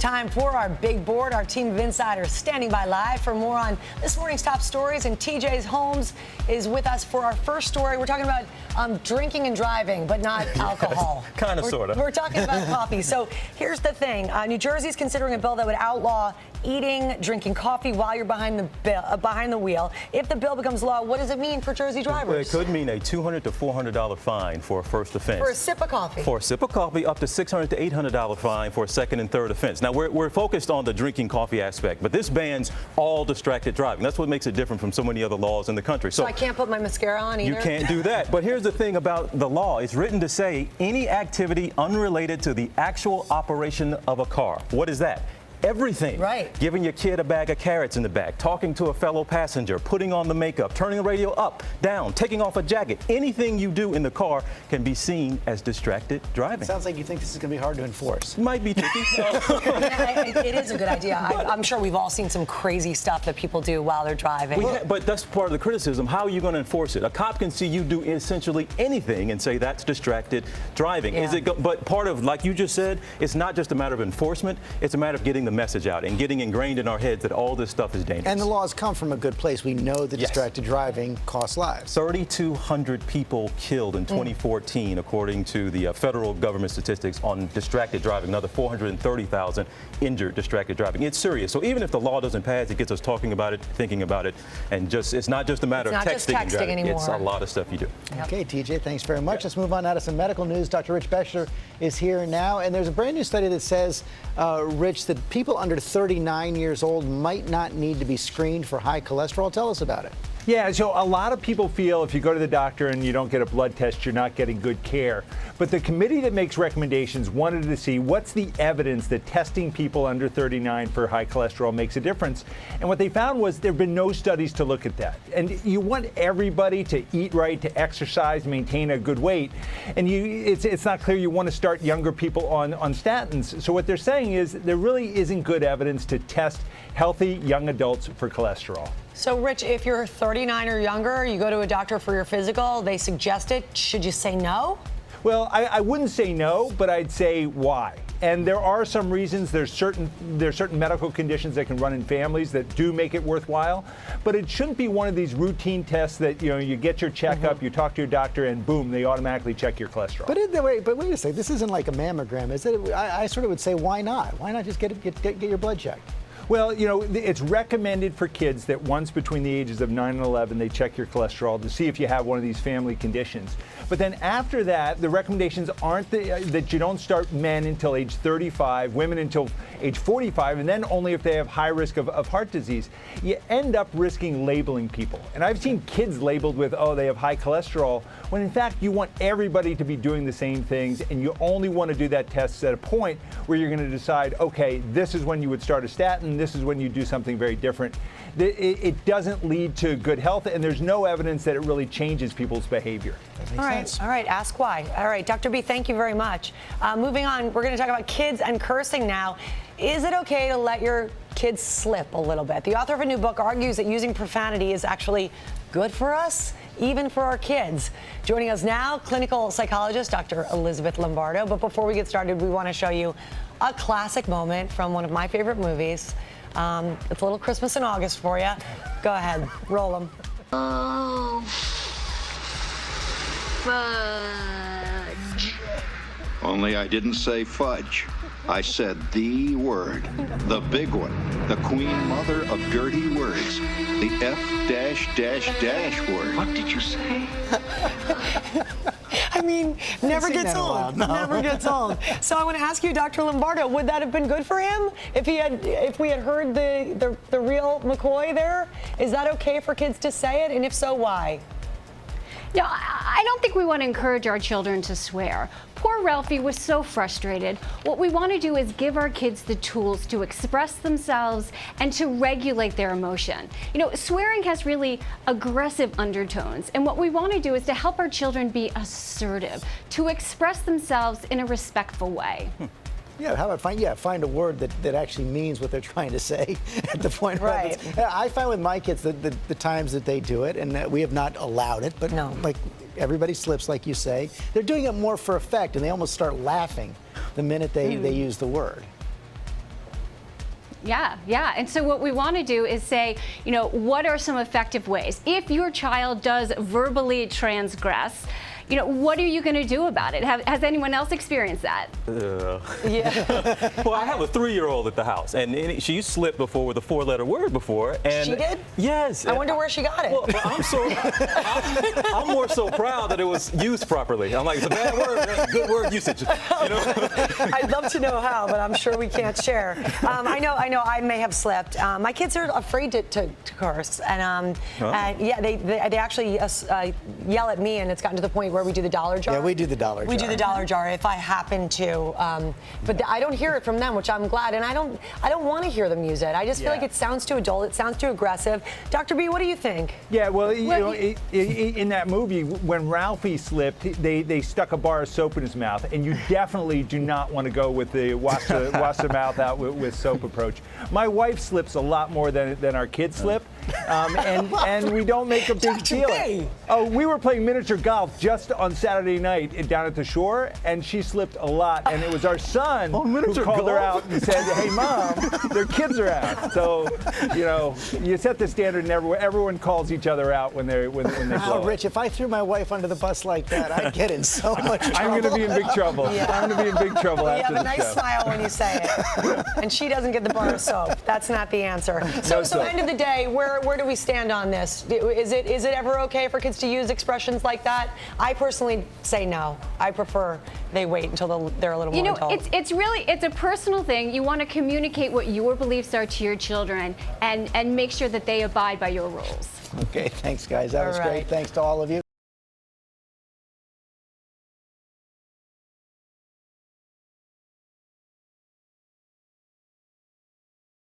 time for our big board. Our team of insiders standing by live for more on this morning's top stories. And TJ Holmes is with us for our first story. We're talking about drinking and driving, but not alcohol. Kind of, sort of. We're talking about coffee. So here's the thing. New Jersey is considering a bill that would outlaw drinking coffee while you're behind the wheel. If the bill becomes law, what does it mean for Jersey drivers? It could mean a $200 to $400 fine for a first offense. For a sip of coffee? For a sip of coffee, up to $600 to $800 fine for a second and third offense. Now, we're focused on the drinking coffee aspect, but this bans all distracted driving. That's what makes it different from so many other laws in the country. So I can't put my mascara on either? You can't do that. But here's the thing about the law. It's written to say any activity unrelated to the actual operation of a car. What is that? Everything. Right. Giving your kid a bag of carrots in the back, talking to a fellow passenger, putting on the makeup, turning the radio up, down, taking off a jacket. Anything you do in the car can be seen as distracted driving. Sounds like you think this is going to be hard to enforce. Might be tricky. It is a good idea. I'm sure we've all seen some crazy stuff that people do while they're driving. But that's part of the criticism. How are you going to enforce it? A cop can see you do essentially anything and say that's distracted driving. Yeah. But part of, like you just said, it's not just a matter of enforcement. It's a matter of getting the message out and getting ingrained in our heads that all this stuff is dangerous. And the laws come from a good place. We know that distracted driving costs lives. 3,200 people killed in 2014, according to the federal government statistics on distracted driving. Another 430,000 injured distracted driving. It's serious. So even if the law doesn't pass, it gets us talking about it, thinking about it, and it's not just a matter of texting and driving. Anymore. It's a lot of stuff you do. Yep. Okay, TJ, thanks very much. Let's move on now to some medical news. Dr. Rich Beschler is here now, and there's a brand new study that says, Rich, that people under 39 years old might not need to be screened for high cholesterol. Tell us about it. Yeah, so a lot of people feel if you go to the doctor and you don't get a blood test, you're not getting good care. But the committee that makes recommendations wanted to see what's the evidence that testing people under 39 for high cholesterol makes a difference. And what they found was there have been no studies to look at that. And you want everybody to eat right, to exercise, maintain a good weight. And it's not clear you want to start younger people on statins. So what they're saying is there really isn't good evidence to test healthy young adults for cholesterol. So, Rich, if you're 39 or younger, you go to a doctor for your physical, they suggest it, should you say no? Well, I wouldn't say no, but I'd say why. And there are some reasons. There's certain medical conditions that can run in families that do make it worthwhile. But it shouldn't be one of these routine tests that you get your checkup, you talk to your doctor, and boom, they automatically check your cholesterol. But wait a second. This isn't like a mammogram, is it? I sort of would say, why not? Why not just get your blood checked? Well, it's recommended for kids that once between the ages of 9 and 11, they check your cholesterol to see if you have one of these family conditions. But then after that, the recommendations aren't that you don't start men until age 35, women until age 45, and then only if they have high risk of heart disease. You end up risking labeling people. And I've seen kids labeled with, oh, they have high cholesterol, when in fact you want everybody to be doing the same things, and you only want to do that test at a point where you're going to decide, okay, this is when you would start a statin, this is when you do something very different. It doesn't lead to good health, and there's no evidence that it really changes people's behavior. That makes sense. All right, ask why. All right, Dr. B, thank you very much. Moving on, we're going to talk about kids and cursing now. Is it okay to let your kids slip a little bit? The author of a new book argues that using profanity is actually good for us, even for our kids. Joining us now, clinical psychologist Dr. Elizabeth Lombardo. But before we get started, we want to show you a classic moment from one of my favorite movies. It's a little Christmas in August for you. Go ahead, roll them. Oh, fudge. Only I didn't say fudge. I said the word, the big one, the queen mother of dirty words, the F-dash-dash-dash word. What did you say? I mean, never sing gets that old. aloud, no. Never gets old. So I want to ask you, Dr. Lombardo, would that have been good for him if we had heard the real McCoy there? Is that okay for kids to say it? And if so, why? No, I don't think we want to encourage our children to swear. Poor Ralphie was so frustrated. What we want to do is give our kids the tools to express themselves and to regulate their emotion. Swearing has really aggressive undertones, and what we want to do is to help our children be assertive, to express themselves in a respectful way. Yeah, how about find a word that actually means what they're trying to say at the point. Right. I find with my kids the times that they do it, and we have not allowed it, but no. Like everybody slips, like you say. They're doing it more for effect, and they almost start laughing the minute they use the word. Yeah. And so what we want to do is say, what are some effective ways? If your child does verbally transgress, what are you going to do about it? Has anyone else experienced that? Yeah. Well, I have a 3-year-old at the house, and she slipped before with a 4-letter word before. And She did? Yes. I wonder where she got it. Well, I'm more so proud that it was used properly. I'm like, it's a bad word, that's good word usage. I'd love to know how, but I'm sure we can't share. I know I may have slipped. My kids are afraid to curse, and yeah, they actually yell at me, and it's gotten to the point where we do the dollar jar. Yeah, we do the dollar jar. We do the dollar jar if I happen to, but I don't hear it from them, which I'm glad, and I don't want to hear them use it. I just feel like it sounds too adult, it sounds too aggressive. Dr. B, what do you think? Yeah, well, in that movie, when Ralphie slipped, they stuck a bar of soap in his mouth, and you definitely do not want to go with the wash the mouth out with soap approach. My wife slips a lot more than our kids slip, and we don't make a big deal. Oh, we were playing miniature golf just on Saturday night down at the shore, and she slipped a lot, and it was our son who called her out and said, "Hey, Mom, their kids are out." So, you set the standard, and everyone calls each other out when they blow Wow, it. Rich, if I threw my wife under the bus like that, I'd get in so much trouble. I'm going to be in big trouble. Yeah. I'm going to be in big trouble You after have a the nice show. smile when you say it, and she doesn't get the bar of soap. That's not the answer. So soap. end of the day, where do we stand on this? Is it ever okay for kids to use expressions like that? I personally say no. I prefer they wait until they're a little more adult. It's a personal thing. You want to communicate what your beliefs are to your children, and make sure that they abide by your rules. Okay, thanks, guys. That was All right. great. Thanks to all of you.